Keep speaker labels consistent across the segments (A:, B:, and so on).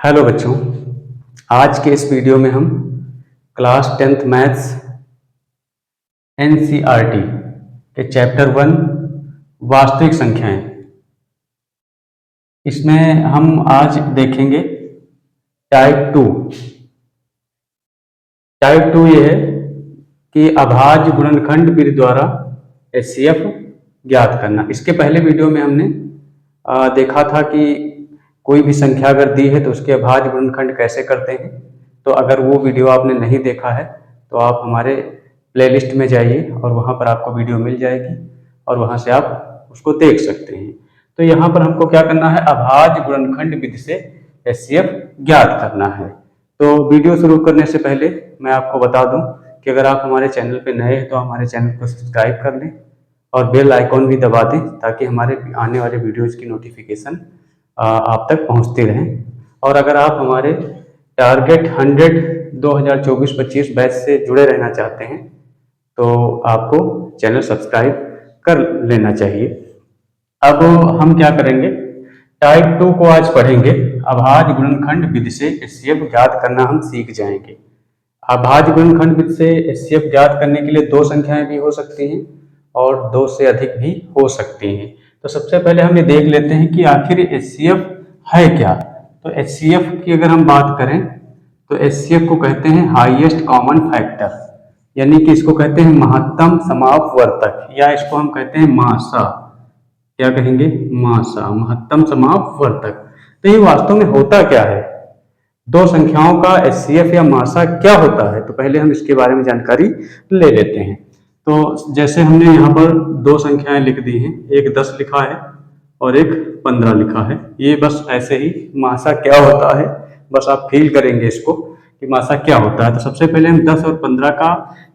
A: Hello बच्चों, आज के इस वीडियो में हम क्लास 10th मैथ्स एनसीईआरटी के चैप्टर 1 वास्तविक संख्याएं, इसमें हम आज देखेंगे टाइप 2। टाइप 2 ये है कि अभाज्य गुणनखंड विधि द्वारा एचसीएफ ज्ञात करना। इसके पहले वीडियो में हमने देखा था कि कोई भी संख्या अगर दी है तो उसके अभाज्य गुणनखंड कैसे करते हैं। तो अगर वो वीडियो आपने नहीं देखा है तो आप हमारे प्लेलिस्ट में जाइए और वहाँ पर आपको वीडियो मिल जाएगी और वहाँ से आप उसको देख सकते हैं। तो यहाँ पर हमको क्या करना है, अभाज्य गुणनखंड विधि से एचसीएफ ज्ञात करना है। तो वीडियो शुरू करने से पहले मैं आपको बता दूं कि अगर आप हमारे चैनल पे नए हैं तो हमारे चैनल को सब्सक्राइब कर लें और बेल आइकॉन भी दबा दें ताकि हमारे आने वाले वीडियोज़ की नोटिफिकेशन आप तक पहुंचते रहें। और अगर आप हमारे टारगेट 100 2024-25 बैच से जुड़े रहना चाहते हैं तो आपको चैनल सब्सक्राइब कर लेना चाहिए। अब हम क्या करेंगे, टाइप 2 को आज पढ़ेंगे। अभाज्य गुणनखंड विधि से एचसीएफ ज्ञात करना हम सीख जाएंगे। अभाज्य गुणनखंड विधि से एचसीएफ ज्ञात करने के लिए दो संख्याएं भी हो सकती हैं और दो से अधिक भी हो सकती हैं। तो सबसे पहले हम ये देख लेते हैं कि आखिर एचसीएफ है क्या। तो एचसीएफ की अगर हम बात करें तो एचसीएफ को कहते हैं हाईएस्ट कॉमन फैक्टर, यानी कि इसको कहते हैं महत्तम समापवर्तक, या इसको हम कहते हैं मासा। क्या कहेंगे? मासा, महत्तम समापवर्तक। तो ये वास्तव में होता क्या है, दो संख्याओं का एचसीएफ या मासा क्या होता है, तो पहले हम इसके बारे में जानकारी ले लेते हैं। तो जैसे हमने यहाँ पर दो संख्याएं लिख दी हैं, एक 10 लिखा है और एक 15 लिखा है। ये बस ऐसे ही मासा क्या होता है बस आप फील करेंगे इसको कि मासा क्या होता है। तो सबसे पहले हम 10 और 15 का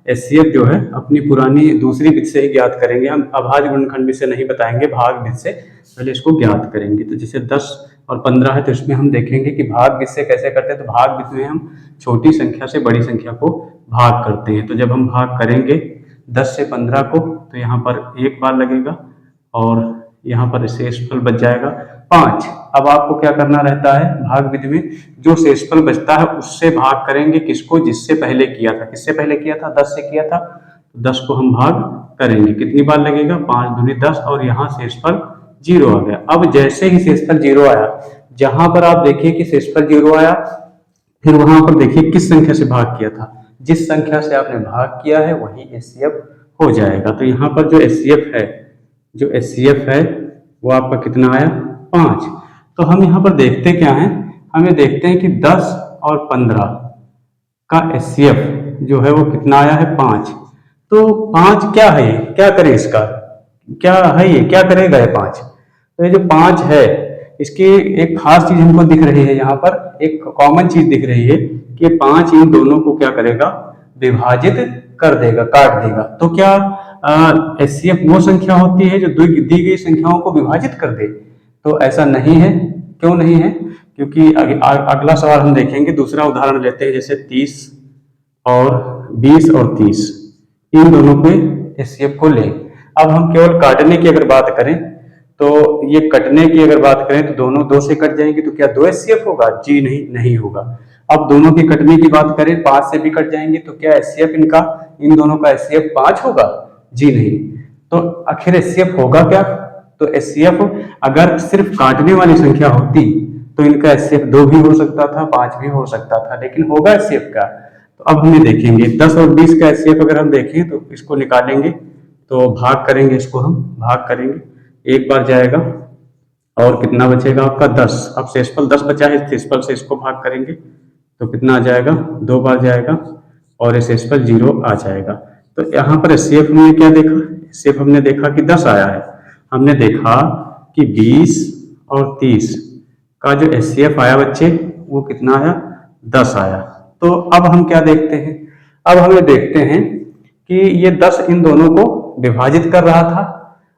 A: एचसीएफ जो है अपनी पुरानी दूसरी विधि से ही ज्ञात करेंगे। हम अभाज्य गुणनखंड विधि से नहीं बताएंगे, भाग विधि से पहले इसको ज्ञात करेंगे। तो जैसे 10 और 15 है तो इसमें हम देखेंगे कि भाग विधि से कैसे करते हैं। तो भाग विधि में हम छोटी संख्या से बड़ी संख्या को भाग करते हैं। तो जब हम भाग करेंगे 10 से 15 को तो यहाँ पर एक बार लगेगा और यहाँ पर शेषफल बच जाएगा 5। अब आपको क्या करना रहता है, भाग विधि में जो शेषफल बचता है उससे भाग करेंगे किसको, जिससे पहले किया था। किससे पहले किया था? 10 से किया था। 10 को हम भाग करेंगे, कितनी बार लगेगा? 5 दूनी 10 और यहाँ शेषफल 0 आ गया। अब जैसे ही शेषफल 0 आया, जहां पर आप देखिए कि शेषफल 0 आया, फिर वहां पर देखिए किस संख्या से भाग किया था। जिस संख्या से आपने भाग किया है वही एचसीएफ हो जाएगा। तो यहाँ पर जो एचसीएफ है वो आपका कितना आया? 5। तो हम यहाँ पर देखते क्या है, हमें देखते हैं कि 10 और 15 का एचसीएफ जो है वो कितना आया है? 5। तो 5 क्या है, क्या करे इसका, क्या है ये, क्या करेगा ये 5? तो ये जो 5 है इसकी एक खास चीज हमको दिख रही है, यहाँ पर एक कॉमन चीज दिख रही है कि 5 इन दोनों को क्या करेगा? विभाजित कर देगा, काट देगा। तो क्या एचसीएफ वो संख्या होती है जो दी गई संख्याओं को विभाजित कर दे? तो ऐसा नहीं है। क्यों नहीं है? क्योंकि अगला सवाल हम देखेंगे। दूसरा उदाहरण लेते हैं, जैसे 30 और 20 और 30 इन दोनों पे एचसीएफ को ले। अब हम केवल काटने की अगर बात करें तो ये कटने की अगर बात करें तो दोनों 2 से कट जाएंगे, तो क्या 2 एचसीएफ होगा? जी नहीं, नहीं होगा। अब दोनों की कटने की बात करें, 5 से भी कट जाएंगे, तो क्या एचसीएफ इन दोनों का एचसीएफ 5 होगा? जी नहीं। तो आखिर एचसीएफ होगा क्या? तो एचसीएफ अगर सिर्फ काटने वाली संख्या होती तो इनका एचसीएफ 2 भी हो सकता था, 5 भी हो सकता था, लेकिन होगा एचसीएफ का। तो अब हमें देखेंगे 10 और 20 का एचसीएफ अगर हम देखें तो इसको निकालेंगे, तो भाग करेंगे, इसको हम भाग करेंगे, एक बार जाएगा और कितना बचेगा आपका? 10। अब शेषफल 10 बचा है, शेषफल से इसको भाग करेंगे तो कितना आ जाएगा? 2 बार जाएगा और ये शेषफल 0 आ जाएगा। तो यहाँ पर एचसीएफ हमने क्या देखा? एचसीएफ हमने देखा कि 10 आया है। हमने देखा कि 20 और 30 का जो एचसीएफ आया बच्चे वो कितना आया? 10 आया। तो अब हम क्या देखते हैं? अब हमें देखते हैं कि ये 10 इन दोनों को विभाजित कर रहा था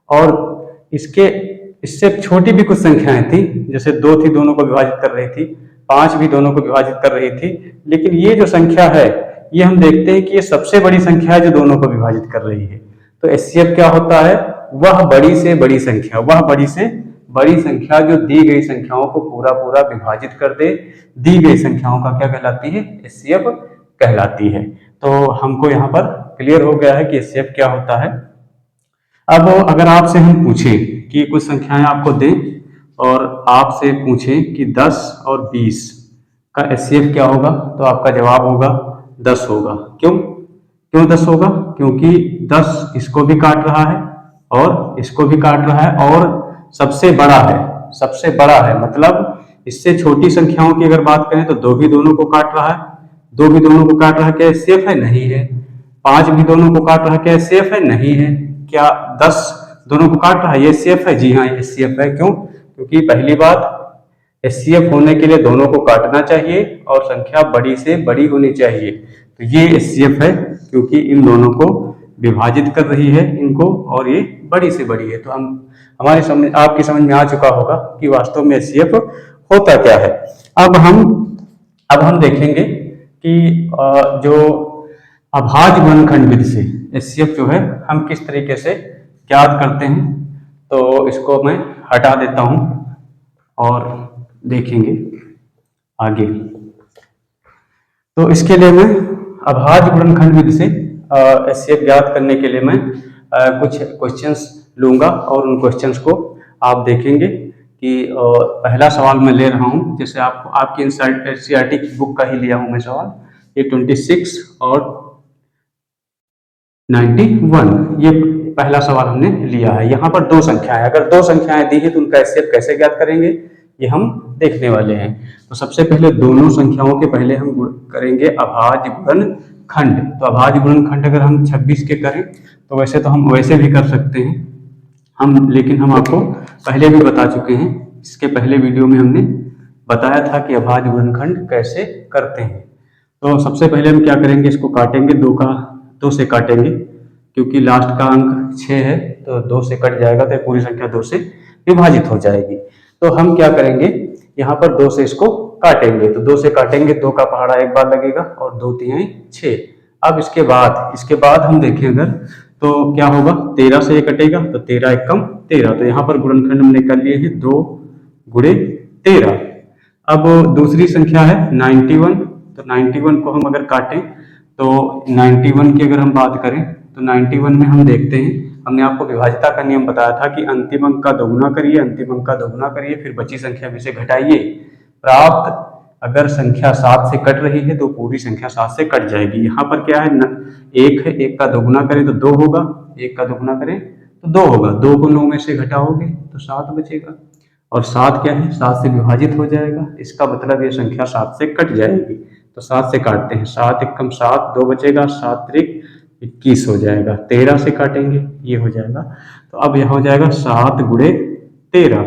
A: और इससे छोटी भी कुछ संख्याएं थी, जैसे 2 थी दोनों को विभाजित कर रही थी, 5 भी दोनों को विभाजित कर रही थी। लेकिन ये जो संख्या है ये हम देखते हैं कि ये सबसे बड़ी संख्या है जो दोनों को विभाजित कर रही है। तो एचसीएफ क्या होता है? वह बड़ी से बड़ी संख्या, वह बड़ी से बड़ी संख्या जो दी गई संख्याओं को पूरा पूरा विभाजित कर दे, दी गई संख्याओं का क्या कहलाती है, एचसीएफ कहलाती है। तो हमको यहाँ पर क्लियर हो गया है कि एचसीएफ क्या होता है। अब अगर आपसे हम पूछें कि कुछ संख्याएं आपको दें और आपसे पूछें कि 10 और 20 का एचसीएफ क्या होगा, तो आपका जवाब होगा 10 होगा। क्यों 10 होगा? क्योंकि 10 इसको भी काट रहा है और इसको भी काट रहा है और सबसे बड़ा है मतलब इससे छोटी संख्याओं की अगर बात करें तो 2 भी दोनों को काट रहा है, 2 भी दोनों को काट रहा है, क्या एचसीएफ है? नहीं है। 5 भी दोनों को काट रहा है, क्या एचसीएफ है? नहीं है। क्या 10 दोनों को काट रहा है, ये एचसीएफ है? जी हाँ, ये एचसीएफ है। क्यों? क्योंकि पहली बात, एचसीएफ होने के लिए दोनों को काटना चाहिए और संख्या बड़ी से बड़ी होनी चाहिए। तो ये एचसीएफ है क्योंकि इन दोनों को विभाजित कर रही है इनको, और ये बड़ी से बड़ी है। तो आपकी समझ में आ चुका होगा कि वास्तव में एचसीएफ होता क्या है। अब हम देखेंगे कि जो अभाज्य गुणनखंड विधि से एचसीएफ जो है हम किस तरीके से ज्ञात करते हैं। तो इसको मैं हटा देता हूं और देखेंगे आगे। तो इसके लिए मैं अभाज्य गुणनखंड विधि से एचसीएफ ज्ञात करने के लिए मैं कुछ क्वेश्चंस लूंगा और उन क्वेश्चंस को आप देखेंगे कि पहला सवाल मैं ले रहा हूं, जैसे आपकी एनसीईआरटी की बुक का ही लिया हूं मैं सवाल। ये 26 और 91 ये पहला सवाल हमने लिया है। यहाँ पर 2 संख्याएं, अगर 2 संख्याएं दी है तो उनका एचसीएफ कैसे ज्ञात करेंगे ये हम देखने वाले हैं। तो सबसे पहले दोनों संख्याओं के पहले हम करेंगे अभाज्य गुणनखंड। तो अभाज्य गुणनखंड अगर हम 26 के करें तो वैसे तो हम वैसे भी कर सकते हैं लेकिन हम आपको पहले भी बता चुके हैं, इसके पहले वीडियो में हमने बताया था कि अभाज्य गुणनखंड कैसे करते हैं। तो सबसे पहले हम क्या करेंगे, इसको काटेंगे, 2 से काटेंगे क्योंकि लास्ट का अंक 6 है तो 2 से कट जाएगा तो पूरी संख्या 2 से विभाजित हो जाएगी। तो हम क्या करेंगे, यहाँ पर 2 से इसको काटेंगे। तो 2 से काटेंगे, 2 का पहाड़ा एक बार लगेगा और 2 तिहाई 6। अब इसके बाद हम देखें अगर तो क्या होगा, 13 से ये कटेगा तो 13 एकम 13। तो यहाँ पर गुणनखंड हमने कर लिए हैं 2 गुणे 13। अब दूसरी संख्या है 91। तो 91 को हम अगर काटें तो 91 की अगर हम बात करें तो 91 में हम देखते हैं, हमने आपको विभाजिता का नियम बताया था कि अंतिम अंक का दोगुना करिए, फिर बची संख्या में से घटाइए। प्राप्त अगर संख्या 7 से कट रही है तो पूरी संख्या 7 से कट जाएगी। यहाँ पर क्या है, 1 है, 1 का दोगुना करें तो 2 होगा, 1 का दोगुना करें तो 2 होगा, 2 को 9 में से घटाओगे तो 7 बचेगा, और 7 क्या है, 7 से विभाजित हो जाएगा। इसका मतलब ये संख्या 7 से कट जाएगी। तो 7 से काटते हैं, 7 एकम 7, 2 बचेगा, 7 त्रिक 21 हो जाएगा। 13 से काटेंगे, ये हो जाएगा। तो अब यह हो जाएगा 7 गुणे 13।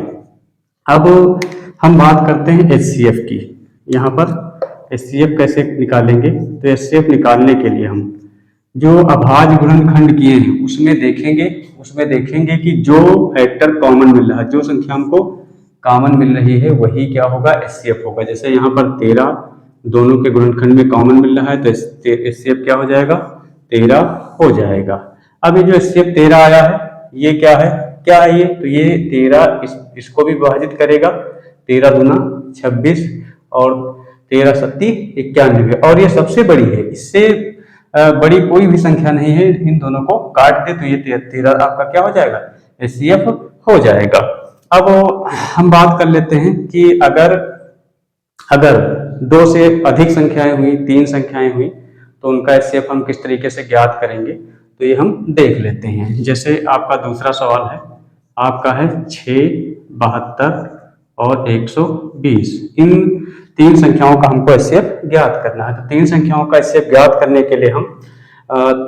A: अब हम बात करते हैं एचसीएफ की। यहाँ पर एचसीएफ कैसे निकालेंगे, तो एचसीएफ निकालने के लिए हम जो अभाज्य गुणनखंड किए हैं उसमें देखेंगे कि जो फैक्टर कॉमन मिल रहा है, जो संख्या हमको कॉमन मिल रही है वही क्या होगा, एचसीएफ होगा। जैसे यहाँ पर 13 दोनों के गुणनखंड में कॉमन मिल रहा है तो एचसीएफ क्या हो जाएगा, 13 हो जाएगा। अब ये जो एचसीएफ 13 आया है ये क्या है ये, तो ये 13 इसको भी विभाजित करेगा, 13 दूना 26 और 13 सत्ती 91, और ये सबसे बड़ी है, इससे बड़ी कोई भी संख्या नहीं है। इन दोनों को काट दे तो ये 13 आपका क्या हो जाएगा, एचसीएफ हो जाएगा। अब हम बात कर लेते हैं कि अगर 2 से अधिक संख्याएं हुई, 3 संख्याएं हुई, तो उनका एचसीएफ हम किस तरीके से ज्ञात करेंगे, तो ये हम देख लेते हैं। जैसे आपका दूसरा सवाल है, आपका है 6, 72 और 120। इन 3 संख्याओं का हमको एचसीएफ ज्ञात करना है। तो 3 संख्याओं का एचसीएफ ज्ञात करने के लिए हम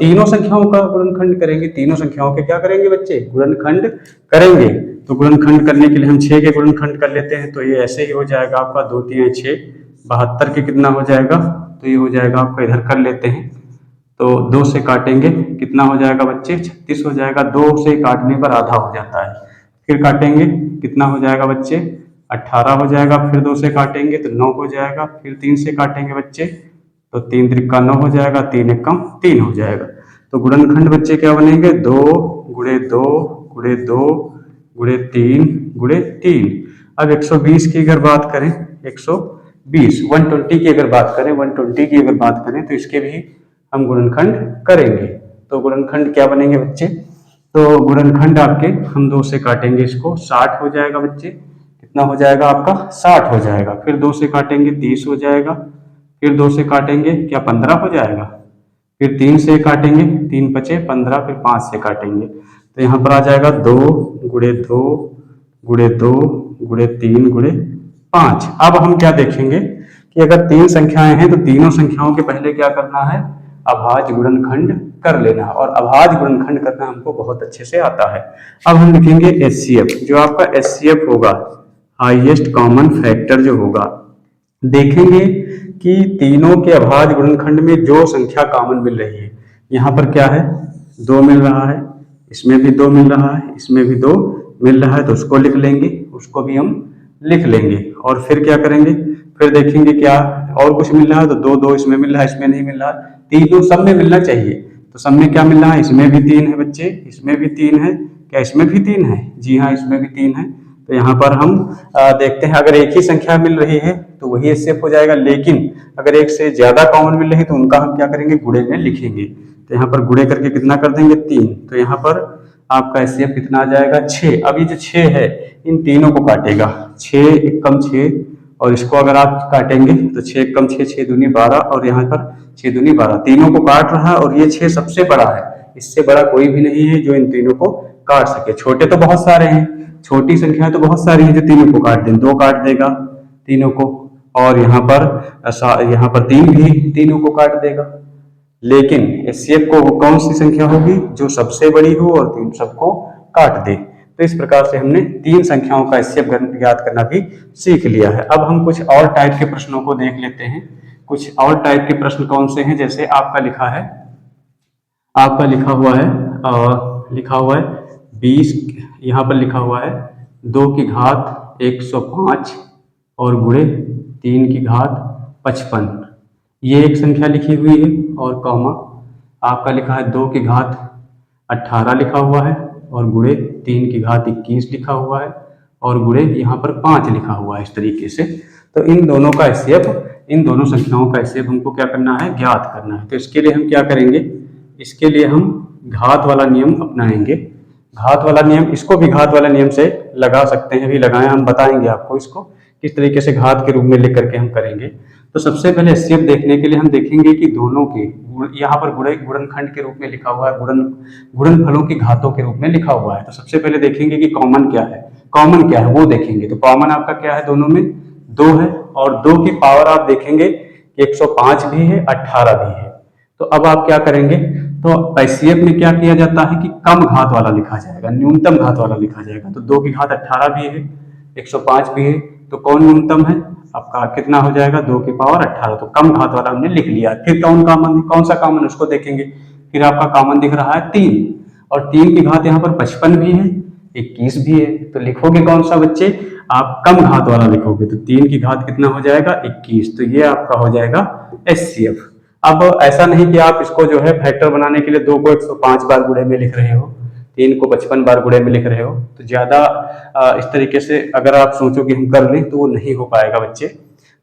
A: तीनों संख्याओं का गुणनखंड करेंगे। तीनों संख्याओं के क्या करेंगे बच्चे, गुणनखंड करेंगे। तो गुणनखंड करने के लिए हम 6 के गुणनखंड कर लेते हैं, तो ये ऐसे ही हो जाएगा आपका 2 3 6। 72 के कितना हो जाएगा, तो ये हो जाएगा आपका, इधर कर लेते हैं तो 2 से काटेंगे, कितना हो जाएगा बच्चे, 36 हो जाएगा। 2 से काटने पर आधा हो जाता है, फिर काटेंगे कितना हो जाएगा बच्चे, 18 हो जाएगा। फिर 2 से काटेंगे तो 9 हो जाएगा। फिर 3 से काटेंगे बच्चे तो 3 त्रिका 9 हो जाएगा, 3 एकम 3 हो जाएगा। तो गुणनखंड बच्चे क्या बनेंगे, 2 गुणे 2 गुणे 2 गुणे 3 गुणे 3। अब 120 की अगर बात करें, 120 120 की अगर बात करें, 120 की अगर बात करें तो इसके भी हम गुणनखंड करेंगे। तो गुणनखंड क्या बनेंगे बच्चे? तो गुणनखंड आपके हम 2 से काटेंगे इसको, 60 हो जाएगा बच्चे। कितना हो जाएगा आपका? 60 हो जाएगा। फिर 2 से काटेंगे 30 हो जाएगा। फिर 2 से काटेंगे क्या 15 हो जाएगा। फिर 3 से काटेंगे, 3 बचे 15, फिर 5 से काटेंगे तो यहाँ पर आ जाएगा 2 गुणे 2 गुणे 2 गुणे 3 गुणे 5। अब हम क्या देखेंगे कि अगर 3 संख्याएं हैं तो तीनों संख्याओं के पहले क्या करना है? अभाज्य गुणनखंड कर लेना। और अभाज्य गुणनखंड करना हमको बहुत अच्छे से आता है। अब हम लिखेंगे HCF। जो आपका HCF होगा, हाईएस्ट कॉमन फैक्टर जो होगा, देखेंगे कि तीनों के अभाज्य गुणनखंड में जो संख्या कॉमन मिल रही है, यहाँ पर क्या है? 2 मिल रहा है, इसमें भी 2 मिल रहा है, इसमें भी 2 मिल रहा है, तो उसको लिख लेंगे, उसको भी हम लिख लेंगे। और फिर क्या करेंगे? फिर देखेंगे क्या और कुछ मिल रहा है, तो 2 2 इसमें मिल रहा है, इसमें नहीं मिल रहा, तीनों सब में मिलना चाहिए। तो सब में क्या मिल रहा है? इसमें भी 3 है बच्चे, इसमें भी 3 है, क्या इसमें भी 3 है? जी हाँ, इसमें भी 3 है। तो यहाँ पर हम देखते हैं, अगर एक ही संख्या मिल रही है तो वही HCF हो जाएगा, लेकिन अगर एक से ज्यादा कॉमन मिल रही है तो उनका हम क्या करेंगे? गुणे में लिखेंगे। तो यहाँ पर गुणे करके कितना कर देंगे? 3। तो यहाँ पर आपका HCF कितना आ जाएगा? 6। अब ये जो 6 है इन तीनों को काटेगा, 6 1 कम 6, और इसको अगर आप काटेंगे तो 6 1 कम 6, 6 दूनी 12, और यहाँ पर 6 दूनी 12, तीनों को काट रहा है। और ये 6 सबसे बड़ा है, इससे बड़ा कोई भी नहीं है जो इन तीनों को काट सके। छोटे तो बहुत सारे हैं, छोटी संख्या तो बहुत सारी है जो तीनों को काट दें। 2 काट देगा तीनों को, और यहाँ पर 3 भी तीनों को काट देगा। लेकिन HCF को कौन सी संख्या होगी? जो सबसे बड़ी हो और 3 सबको काट दे। तो इस प्रकार से हमने 3 संख्याओं का HCF ज्ञात करना भी सीख लिया है। अब हम कुछ और टाइप के प्रश्नों को देख लेते हैं। कुछ और टाइप के प्रश्न कौन से हैं? जैसे आपका लिखा हुआ है 20, यहाँ पर लिखा हुआ है 2 की घात 105 और गुणे 3 की घात 55। ये एक संख्या लिखी हुई है, और कॉमा आपका लिखा है 2 की घात 18 लिखा हुआ है, और गुणे 3 की घात 21 लिखा हुआ है, और गुणे यहाँ पर 5 लिखा हुआ है, इस तरीके से। तो इन दोनों का HCF, इन दोनों संख्याओं का HCF हमको क्या करना है? ज्ञात करना है। तो इसके लिए हम क्या करेंगे? इसके लिए हम घात वाला नियम अपनाएंगे। घात वाला नियम, इसको भी घात वाला नियम से लगा सकते हैं, भी लगाएं, हम बताएंगे आपको इसको किस तरीके से घात के रूप में लिख करके हम करेंगे। तो सबसे पहले HCF देखने के लिए हम देखेंगे कि दोनों के, यहाँ पर गुणनखंड के रूप में लिखा हुआ है, गुणनफलों की घातों के रूप में लिखा हुआ है। तो सबसे पहले देखेंगे कि कॉमन क्या है, वो देखेंगे। तो कॉमन आपका क्या है? दोनों में 2 है, और 2 की पावर आप देखेंगे कि 105 भी है, 18 भी है। तो अब आप क्या करेंगे? तो HCF में क्या किया जाता है कि कम घात वाला लिखा जाएगा, न्यूनतम घात वाला लिखा जाएगा। तो 2 की घात 18 भी है, 105 भी है, तो कौन न्यूनतम है? आपका कितना हो जाएगा? 2 की पावर 18। तो कम घात वाला हमने लिख लिया। फिर कौन सा कॉमन, उसको देखेंगे। फिर आपका कॉमन दिख रहा है 3, और 3 की घात यहाँ पर 55 भी है, 21 भी है। तो लिखोगे कौन सा बच्चे? आप कम घात वाला लिखोगे। तो 3 की घात कितना हो जाएगा? 21। तो ये आपका हो जाएगा HCF। अब ऐसा नहीं कि आप इसको जो है फैक्टर बनाने के लिए 2 को 105 बार गुणे में लिख रहे हो, 3 को 55 बार गुणे में लिख रहे हो, तो ज्यादा इस तरीके से अगर आप सोचो कि हम कर लें तो वो नहीं हो पाएगा बच्चे।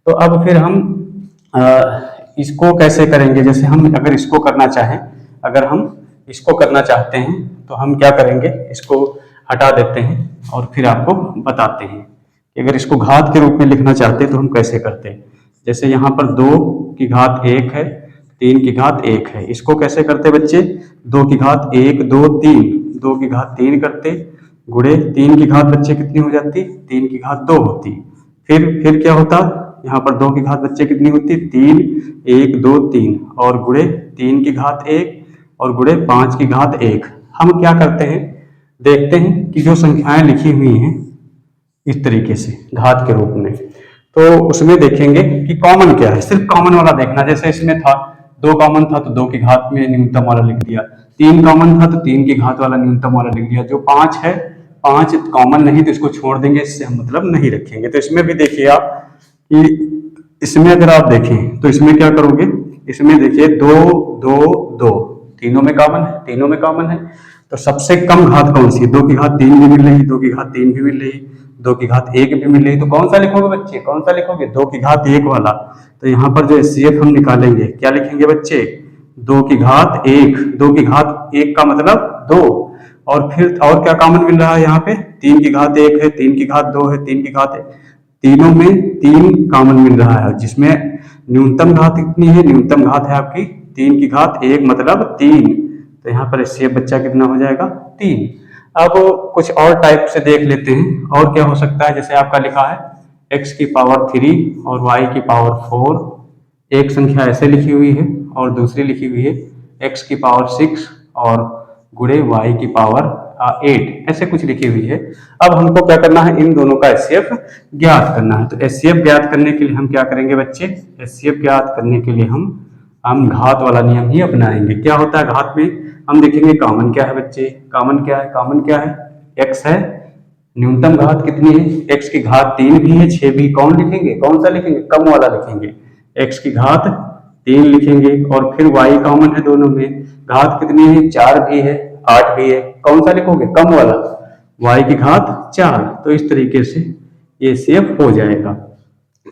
A: तो अब फिर हम इसको कैसे करेंगे? जैसे हम अगर इसको करना चाहें, अगर हम इसको करना चाहते हैं तो हम क्या करेंगे? इसको हटा देते हैं और फिर आपको बताते हैं कि अगर इसको घात के रूप में लिखना चाहते हैं तो हम कैसे करते हैं। जैसे यहाँ पर 2 की घात 1 है, 3 की घात 1 है, इसको कैसे करते बच्चे? 2 की घात 1 2 3, 2 की घात 3 करते, गुणे 3 की घात बच्चे कितनी हो जाती? 3 की घात 2 होती। फिर क्या होता? यहाँ पर 2 की घात बच्चे कितनी होती? 3 1 2 3, और गुणे 3 की घात 1 और गुणे 5 की घात 1। हम क्या करते हैं? देखते हैं कि जो संख्याएं लिखी हुई हैं इस तरीके से घात के रूप में, तो उसमें देखेंगे कि कॉमन क्या है। सिर्फ कॉमन वाला देखना। जैसे इसमें था 2 कॉमन था तो 2 की घात में न्यूनतम वाला लिख दिया, 3 कॉमन था तो 3 की घात वाला न्यूनतम वाला लिख दिया। जो 5 है, 5 कॉमन नहीं तो इसको छोड़ देंगे, इससे हम मतलब नहीं रखेंगे। तो इसमें भी देखिए आप कि इसमें अगर आप देखें तो इसमें क्या करोगे? इसमें देखिए 2 2 2, तीनों में कॉमन है, तीनों में कॉमन है। तो सबसे कम घात कौन सी है? 2 की घात 3 भी मिल रही, 2 की घात 3 भी मिल रही, 2 की घात 1 भी मिल रही, तो कौन सा लिखोगे बच्चे? कौन सा लिखोगे? 2 की घात 1 वाला। तो यहाँ पर जो HCF हम निकालेंगे, क्या लिखेंगे बच्चे? 2 की घात 1। 2 की घात 1 का मतलब 2। और फिर और क्या कॉमन मिल रहा है यहाँ पे? 3 की घात 1 है, 3 की घात 2 है, 3 की घात 1। तीनों में 3 कॉमन मिल रहा है, जिसमें न्यूनतम घात कितनी है? न्यूनतम घात है आपकी 3 की घात 1 मतलब 3। तो यहाँ पर HCF बच्चा कितना हो जाएगा? 3। अब कुछ और टाइप से देख लेते हैं, और क्या हो सकता है? जैसे आपका लिखा है x की पावर 3 और y की पावर 4। एक संख्या ऐसे लिखी हुई है और दूसरी लिखी हुई है x की पावर 6 और गुणे y की पावर 8, ऐसे कुछ लिखी हुई है। अब हमको क्या करना है? इन दोनों का HCF ज्ञात करना है। तो HCF ज्ञात करने के लिए हम क्या करेंगे बच्चे? HCF ज्ञात करने के लिए हम घात वाला नियम ही अपनाएंगे। क्या होता है घात में? हम देखेंगे कॉमन क्या है बच्चे? कॉमन क्या है? कॉमन क्या है? x है। न्यूनतम घात कितनी है? x की घात 3 भी है, 6 भी। कौन लिखेंगे? कौन सा लिखेंगे? कम वाला लिखेंगे। x की घात 3 लिखेंगे और फिर y कॉमन है दोनों में। घात कितनी है? 4 भी है, 8 भी है। कौन सा लिखोगे? कम वाला, y की घात 4। तो इस तरीके से ये सेव हो जाएगा।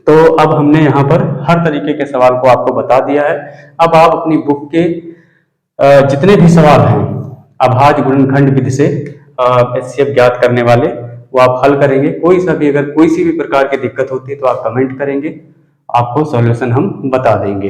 A: तो अब हमने यहाँ पर हर तरीके के सवाल को आपको बता दिया है। अब आप अपनी बुक के जितने भी सवाल हैं अभाज्य गुणनखंड विधि से HCF ज्ञात करने वाले, वो आप हल करेंगे। कोई सा भी अगर कोई सी भी प्रकार की दिक्कत होती है तो आप कमेंट करेंगे, आपको सॉल्यूशन हम बता देंगे।